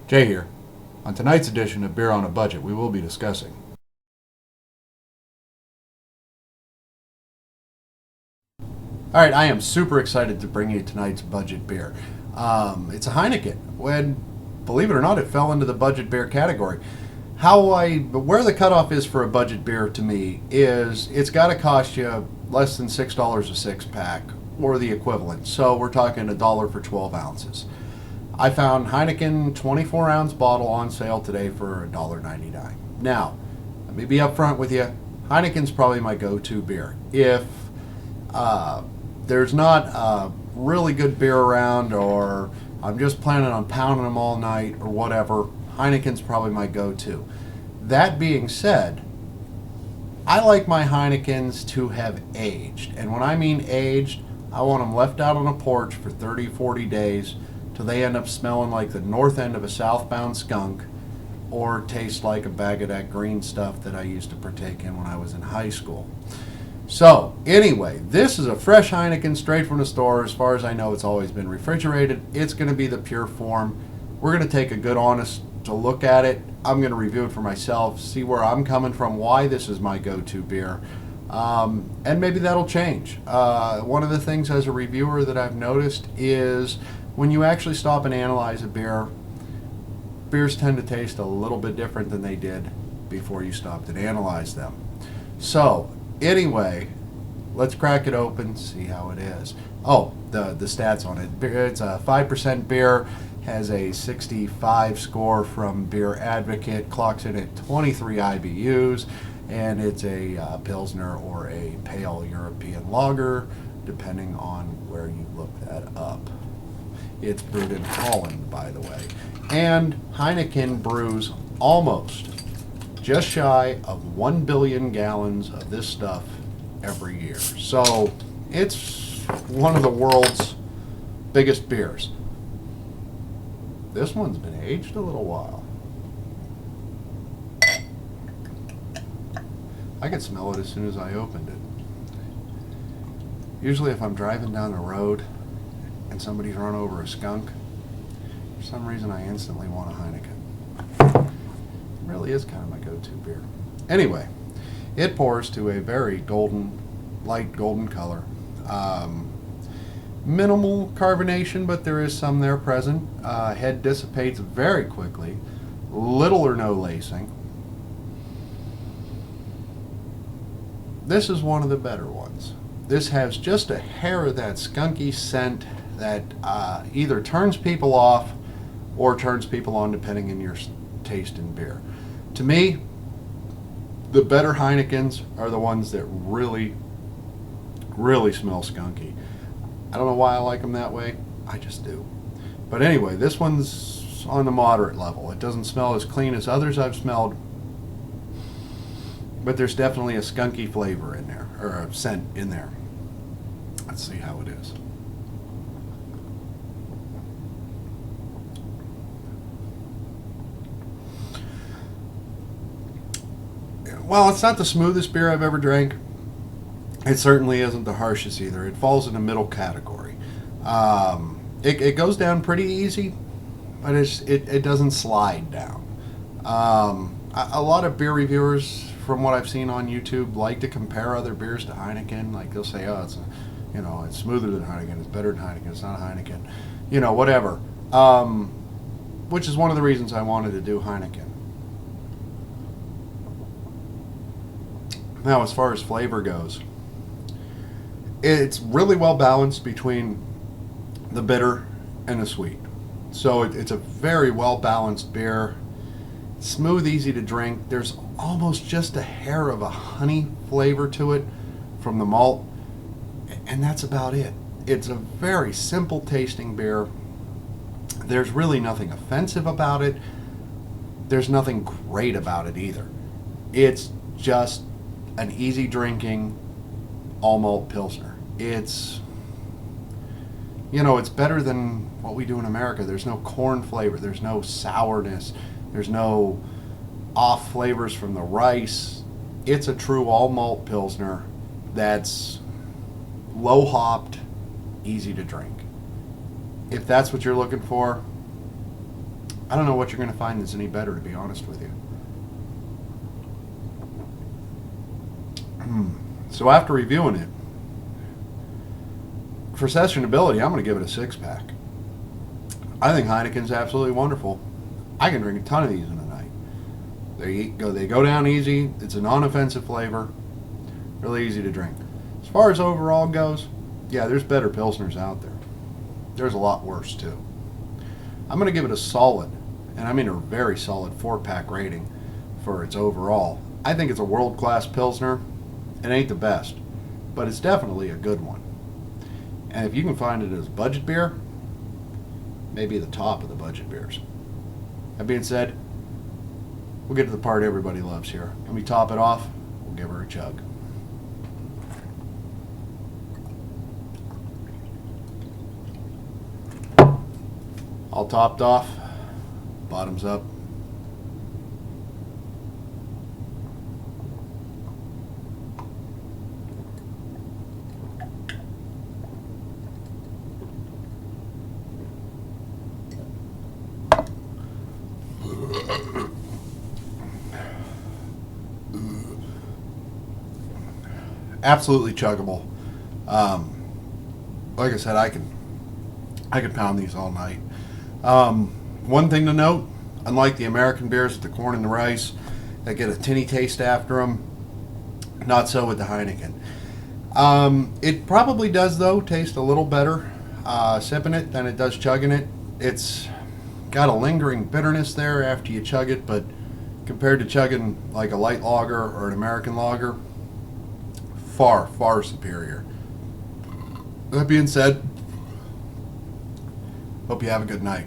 Jay here. On tonight's edition of Beer on a Budget, we will be discussing All right, I am super excited to bring you tonight's budget beer. It's a Heineken. When, believe it or not, it fell into the budget beer category. Where the cutoff is for a budget beer to me is it's got to cost you less than $6 a six pack or the equivalent. So we're talking $1 for 12 ounces. I found Heineken 24-ounce bottle on sale today for $1.99. Now, let me be upfront with you. Heineken's probably my go-to beer. If there's not a really good beer around, or I'm just planning on pounding them all night or whatever, Heineken's probably my go-to. That being said, I like my Heinekens to have aged. And when I mean aged, I want them left out on a porch for 30, 40 days till they end up smelling like the north end of a southbound skunk or taste like a bag of that green stuff that I used to partake in when I was in high school. So, anyway, this is a fresh Heineken straight from the store. As far as I know, it's always been refrigerated. It's going to be the pure form. We're going to take a good, honest look at it. I'm going to review it for myself, see where I'm coming from, why this is my go-to beer, and maybe that'll change. One of the things as a reviewer that I've noticed is when you actually stop and analyze a beer, beers tend to taste a little bit different than they did before you stopped and analyzed them. So, anyway, let's crack it open, see how it is. Oh, the stats on it. It's a 5% beer, has a 65 score from Beer Advocate, clocks in at 23 IBUs, and it's a Pilsner or a Pale European Lager, depending on where you look that up. It's brewed in Holland, by the way. And Heineken brews almost just shy of 1 billion gallons of this stuff every year. So it's one of the world's biggest beers. This one's been aged a little while. I could smell it as soon as I opened it. Usually if I'm driving down the road and somebody's run over a skunk, for some reason I instantly want a Heineken. It really is kind of my go-to beer. Anyway, it pours to a very golden, light golden color. Minimal carbonation, but there is some there present. Head dissipates very quickly. Little or no lacing. This is one of the better ones. This has just a hair of that skunky scent that either turns people off or turns people on depending on your taste in beer. To me, the better Heinekens are the ones that really, really smell skunky. I don't know why I like them that way. I just do. But anyway, this one's on the moderate level. It doesn't smell as clean as others I've smelled, but there's definitely a skunky flavor in there, or a scent in there. Let's see how it is. Well, it's not the smoothest beer I've ever drank. It certainly isn't the harshest either. It falls in the middle category. It goes down pretty easy, but it doesn't slide down. A lot of beer reviewers, from what I've seen on YouTube, like to compare other beers to Heineken. Like they'll say, "Oh, it's smoother than Heineken. It's better than Heineken. It's not a Heineken." Whatever. Which is one of the reasons I wanted to do Heineken. Now, as far as flavor goes, it's really well balanced between the bitter and the sweet. So it's a very well balanced beer. Smooth, easy to drink. There's almost just a hair of a honey flavor to it from the malt, and that's about it. It's a very simple tasting beer. There's really nothing offensive about it. There's nothing great about it either. It's just an easy drinking all malt Pilsner. It's better than what we do in America. There's no corn flavor. There's no sourness. There's no off flavors from the rice. It's a true all malt Pilsner that's low hopped, easy to drink. If that's what you're looking for, I don't know what you're going to find that's any better, to be honest with you. So after reviewing it, for sessionability, I'm going to give it a 6-pack. I think Heineken's absolutely wonderful. I can drink a ton of these in a night. They go down easy. It's a non-offensive flavor. Really easy to drink. As far as overall goes, yeah, there's better Pilsners out there. There's a lot worse too. I'm going to give it a solid, and I mean a very solid 4-pack rating for its overall. I think it's a world-class Pilsner. It ain't the best, but it's definitely a good one. And if you can find it as a budget beer, maybe the top of the budget beers. That being said, we'll get to the part everybody loves here. And we top it off, we'll give her a chug. All topped off, bottoms up. Absolutely chuggable. Like I said, I can pound these all night. One thing to note, unlike the American beers with the corn and the rice that get a tinny taste after them, not so with the Heineken. It probably does, though, taste a little better sipping it than it does chugging it. It's got a lingering bitterness there after you chug it, but compared to chugging like a light lager or an American lager, far, far superior. That being said, hope you have a good night.